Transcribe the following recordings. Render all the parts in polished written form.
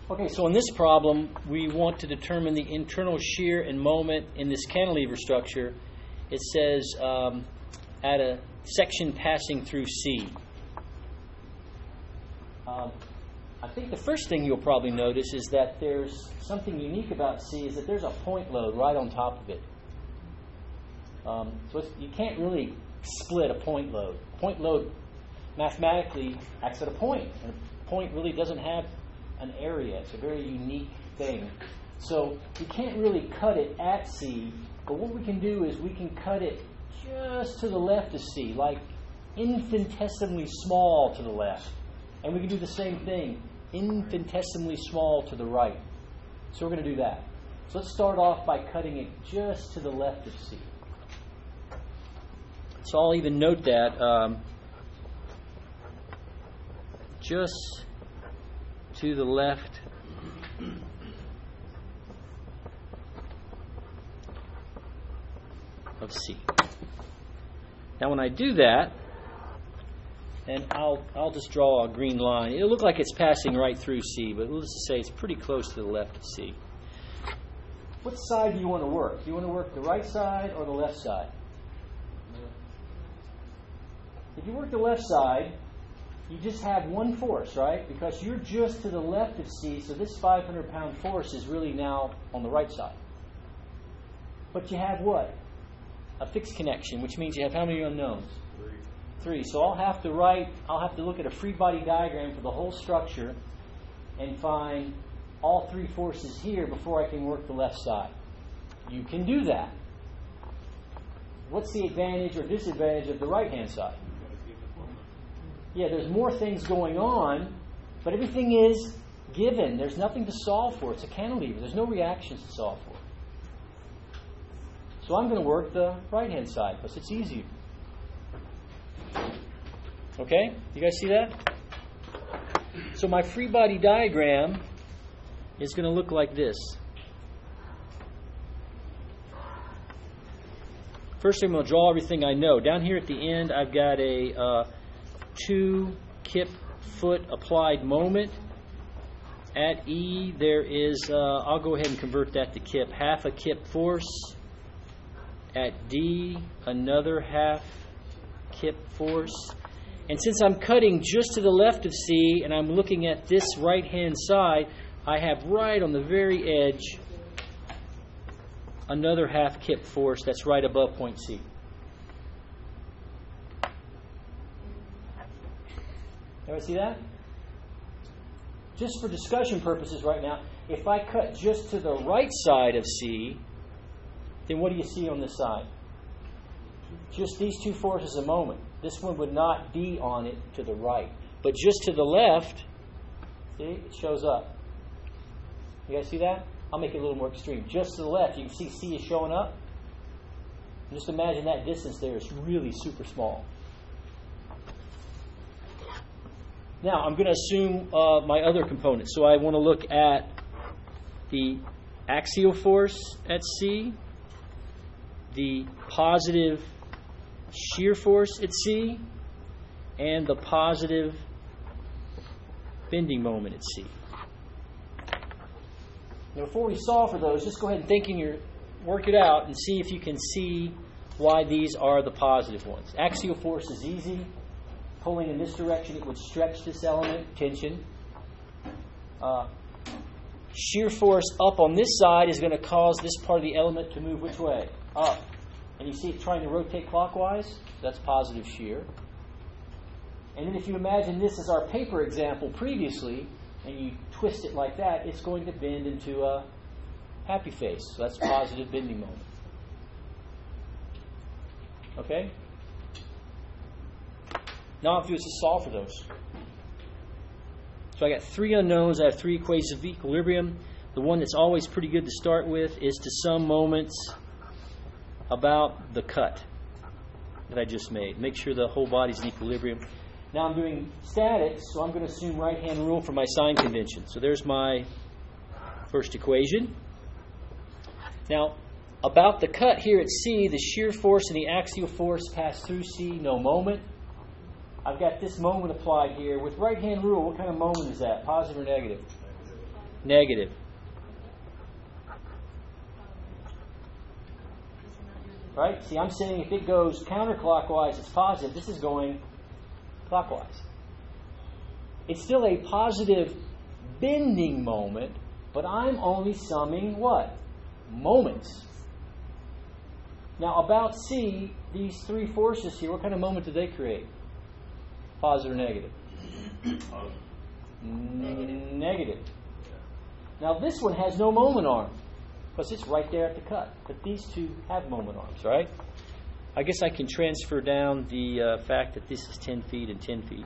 Okay, so in this problem, we want to determine the internal shear and moment in this cantilever structure. It says at a section passing through C. I think the first thing you'll probably notice is that there's something unique about C is that there's a point load right on top of it. So you can't really split a point load. Point load mathematically acts at a point, and a point really doesn't have an area. It's a very unique thing. So you can't really cut it at C, but what we can do is we can cut it just to the left of C, like infinitesimally small to the left. And we can do the same thing, infinitesimally small to the right. So we're going to do that. So let's start off by cutting it just to the left of C. So I'll even note that just to the left of C. Now when I do that, and I'll just draw a green line. It'll look like it's passing right through C, but we'll just say it's pretty close to the left of C. What side do you want to work? Do you want to work the right side or the left side? If you work the left side, you just have one force, right? Because you're just to the left of C, so this 500-pound force is really now on the right side. But you have what? A fixed connection, which means you have how many unknowns? Three. So I'll have to look at a Freebody diagram for the whole structure and find all three forces here before I can work the left side. You can do that. What's the advantage or disadvantage of the right-hand side? Yeah, there's more things going on, but everything is given. There's nothing to solve for. It's a cantilever. There's no reactions to solve for. So I'm going to work the right-hand side because it's easier. Okay? You guys see that? So my free body diagram is going to look like this. First, I'm going to draw everything I know. Down here at the end, I've got a 2 kip foot applied moment. At E, there is, I'll go ahead and convert that to kip, half a kip force. At D, another half kip force. And since I'm cutting just to the left of C and I'm looking at this right-hand side, I have right on the very edge another half kip force that's right above point C. Everybody see that? Just for discussion purposes right now, if I cut just to the right side of C, then what do you see on this side? Just these two forces a moment. This one would not be on it to the right. But just to the left, see, it shows up. You guys see that? I'll make it a little more extreme. Just to the left, you can see C is showing up. And just imagine that distance there is really super small. Now, I'm going to assume my other components. So I want to look at the axial force at C, the positive shear force at C, and the positive bending moment at C. Now, before we solve for those, just go ahead and work it out and see if you can see why these are the positive ones. Axial force is easy. Pulling in this direction, it would stretch this element, tension. Shear force up on this side is going to cause this part of the element to move which way? Up. And you see it trying to rotate clockwise? That's positive shear. And then if you imagine this as our paper example previously, and you twist it like that, it's going to bend into a happy face. So that's positive bending moment. Okay? Now all I have to do is just solve for those. So I got three unknowns. I have three equations of equilibrium. The one that's always pretty good to start with is to sum moments about the cut that I just made. Make sure the whole body's in equilibrium. Now I'm doing statics, so I'm going to assume right-hand rule for my sign convention. So there's my first equation. Now, about the cut here at C, the shear force and the axial force pass through C, no moment. I've got this moment applied here. With right-hand rule, what kind of moment is that? Positive or negative? negative. Right? See, I'm saying if it goes counterclockwise, it's positive. This is going clockwise. It's still a positive bending moment, but I'm only summing what? Moments. Now, about C, these three forces here, what kind of moment do they create? Positive or negative? Negative. Now, this one has no moment arm, because it's right there at the cut. But these two have moment arms, right? I guess I can transfer down the fact that this is 10 feet and 10 feet.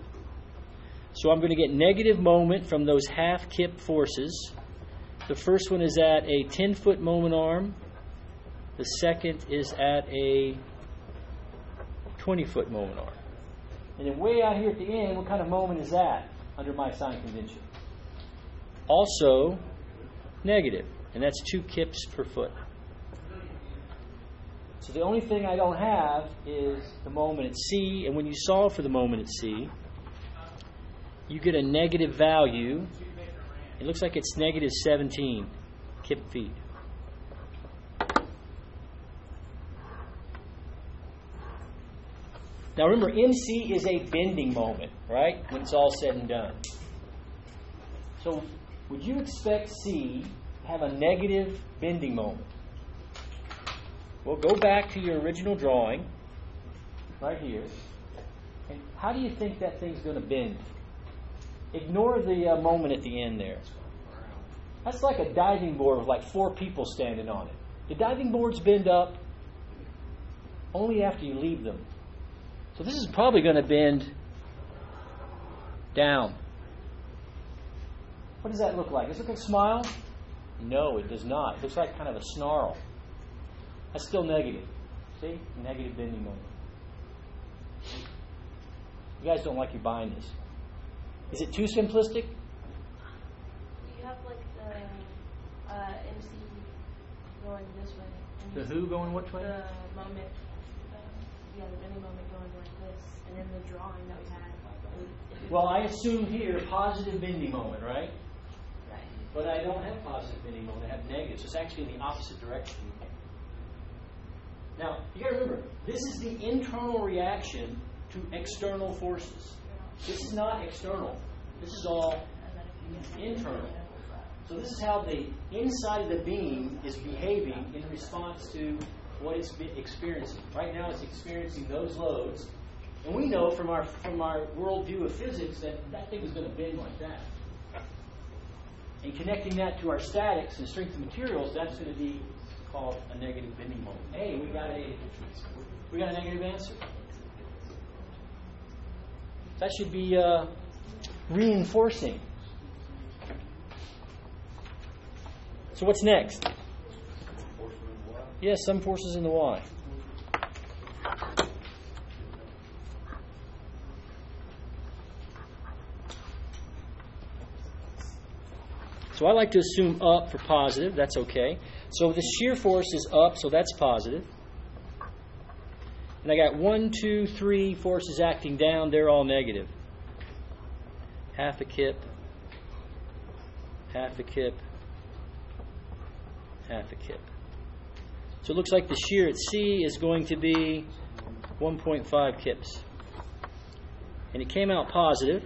So I'm going to get negative moment from those half kip forces. The first one is at a 10-foot moment arm. The second is at a 20-foot moment arm. And then way out here at the end, what kind of moment is that under my sign convention? Also negative, and that's 2 kips per foot. So the only thing I don't have is the moment at C, and when you solve for the moment at C, you get a negative value. It looks like it's negative 17 kip feet. Now remember, MC is a bending moment, right? When it's all said and done. So would you expect C to have a negative bending moment? Well, go back to your original drawing, right here. And how do you think that thing's going to bend? Ignore the moment at the end there. That's like a diving board with like 4 people standing on it. The diving boards bend up only after you leave them. So this is probably going to bend down. What does that look like? Does it look like a smile? No, it does not. It looks like kind of a snarl. That's still negative. See? Negative bending moment. You guys don't like your buying this. Is it too simplistic? Do you have like the MC going this way? The who going which way? The moment. The bending moment going like this. And then the drawing that we had. Well, I assume here positive bending moment, right? Right. But I don't have positive bending moment. I have negative. So it's actually in the opposite direction. Now, you got to remember, this is the internal reaction to external forces. This is not external. This is all internal. So this is how the inside of the beam is behaving in response to what it's experiencing. Right now it's experiencing those loads. And we know from our worldview of physics that that thing is going to bend like that. And connecting that to our statics and strength of materials, that's going to be called a negative bending moment. Hey, we got a negative answer. That should be reinforcing. So what's next? Yes, some forces in the Y. So I like to assume up for positive. That's okay. So the shear force is up, so that's positive. And I got 1, 2, 3 forces acting down. They're all negative. Half a kip, half a kip, half a kip. So it looks like the shear at C is going to be 1.5 kips. And it came out positive.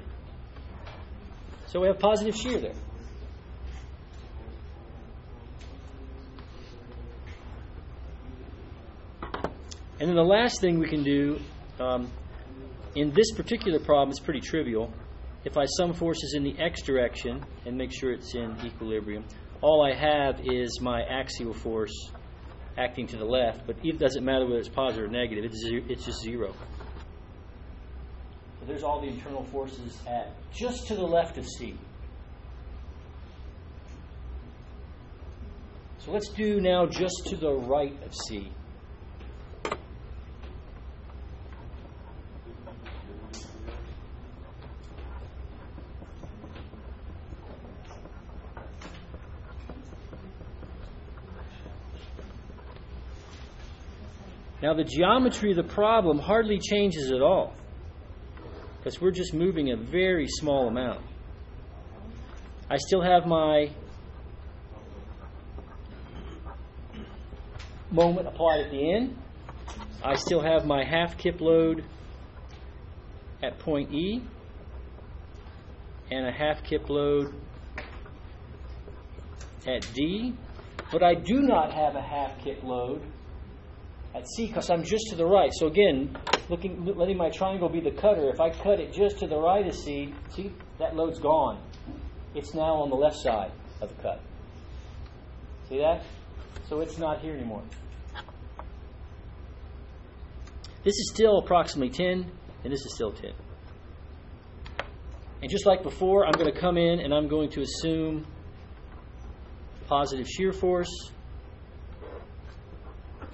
So we have positive shear there. And then the last thing we can do, in this particular problem, it's pretty trivial. If I sum forces in the x direction and make sure it's in equilibrium, all I have is my axial force acting to the left, but it doesn't matter whether it's positive or negative, it's just 0. So there's all the internal forces at just to the left of C. So let's do now just to the right of C. Now the geometry of the problem hardly changes at all, because we're just moving a very small amount. I still have my moment applied at the end. I still have my half kip load at point E and a half kip load at D, but I do not have a half kip load at C because I'm just to the right. So again, letting my triangle be the cutter, if I cut it just to the right of C, see, that load's gone. It's now on the left side of the cut. See that? So it's not here anymore. This is still approximately 10, and this is still 10. And just like before, I'm going to come in and I'm going to assume positive shear force,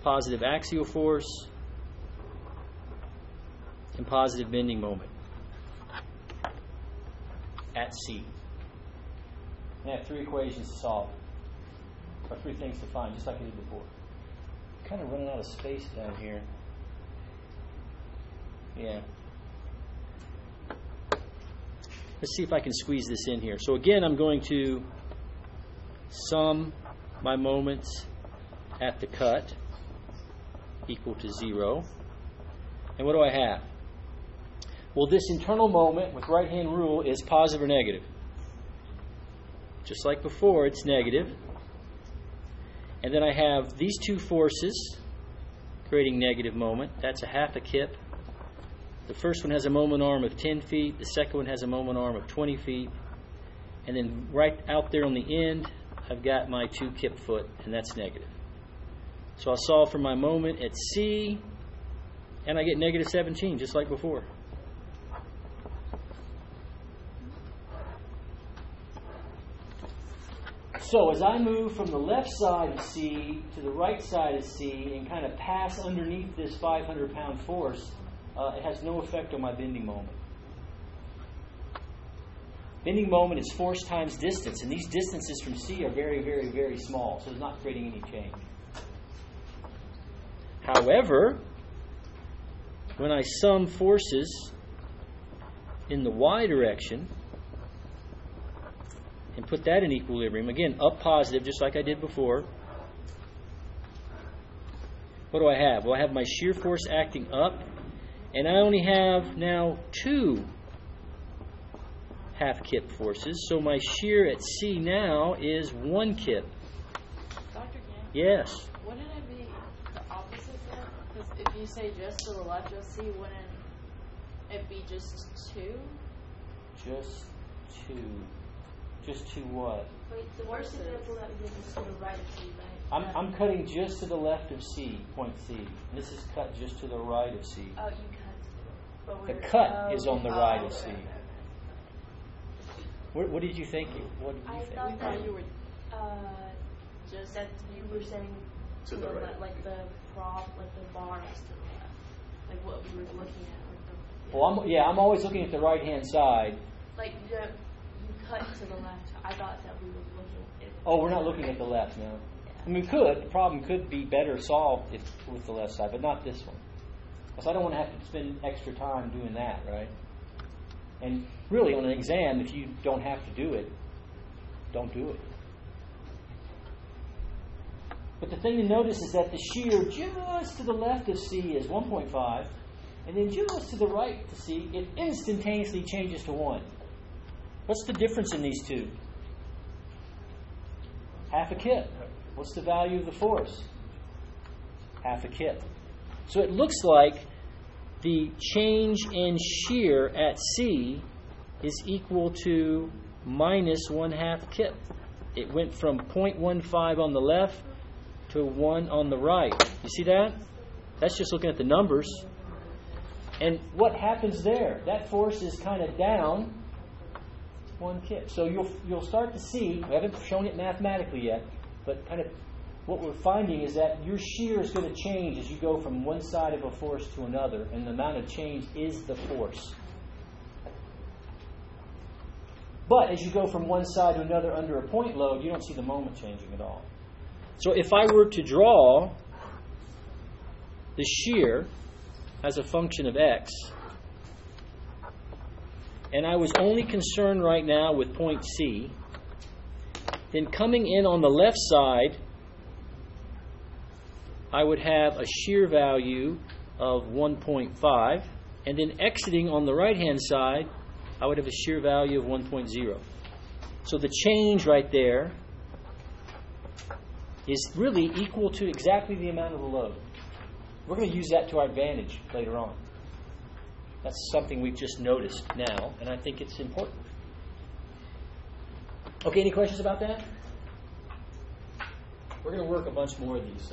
positive axial force, and positive bending moment at C. And I have 3 equations to solve, or 3 things to find, just like I did before. I'm kind of running out of space down here. Yeah. Let's see if I can squeeze this in here. So again, I'm going to sum my moments at the cut equal to 0. And what do I have? Well, this internal moment with right-hand rule is positive or negative. Just like before, it's negative. And then I have these 2 forces creating negative moment. That's a half a kip. The first one has a moment arm of 10 feet. The second one has a moment arm of 20 feet. And then right out there on the end, I've got my 2 kip foot, and that's negative. So I'll solve for my moment at C, and I get negative 17, just like before. So as I move from the left side of C to the right side of C and kind of pass underneath this 500-pound force, it has no effect on my bending moment. Bending moment is force times distance, and these distances from C are very, very, very small, so it's not creating any change. However, when I sum forces in the Y direction and put that in equilibrium, again, up positive, just like I did before, what do I have? Well, I have my shear force acting up, and I only have now 2 half kip forces, so my shear at C now is 1 kip. Dr. Gant? Yes. Wouldn't it be the opposite then? Because if you say just to the left of C, wouldn't it be just 2? Just 2. Just 2 what? Wait, the first example that we did was to the right of C, right? I'm cutting just to the left of C, point C. And this is cut just to the right of C. Oh, you cut. The cut is on the right of C. What did you think? What did you think? I thought you were just that you were saying to the left, like the prop, like the bars to the left, like what we were looking at. Well, I'm always looking at the right-hand side. Like you cut to the left. I thought that we were looking at. Oh, we're not looking at the left now. I mean, we could. The problem could be better solved with the left side, but not this one. Because I don't want to have to spend extra time doing that, right? And really, on an exam, if you don't have to do it, don't do it. But the thing to notice is that the shear just to the left of C is 1.5, and then just to the right to C, it instantaneously changes to 1. What's the difference in these two? Half a kip. What's the value of the force? Half a kip. So it looks like the change in shear at C is equal to minus 1/2 kip. It went from 0.15 on the left to 1 on the right. You see that? That's just looking at the numbers. And what happens there? That force is kind of down 1 kip. So you'll start to see, we haven't shown it mathematically yet, but kind of what we're finding is that your shear is going to change as you go from one side of a force to another, and the amount of change is the force. But as you go from one side to another under a point load, you don't see the moment changing at all. So if I were to draw the shear as a function of x, and I was only concerned right now with point C, then coming in on the left side, I would have a shear value of 1.5, and then exiting on the right-hand side, I would have a shear value of 1.0. So the change right there is really equal to exactly the amount of the load. We're going to use that to our advantage later on. That's something we've just noticed now, and I think it's important. Okay, any questions about that? We're going to work a bunch more of these.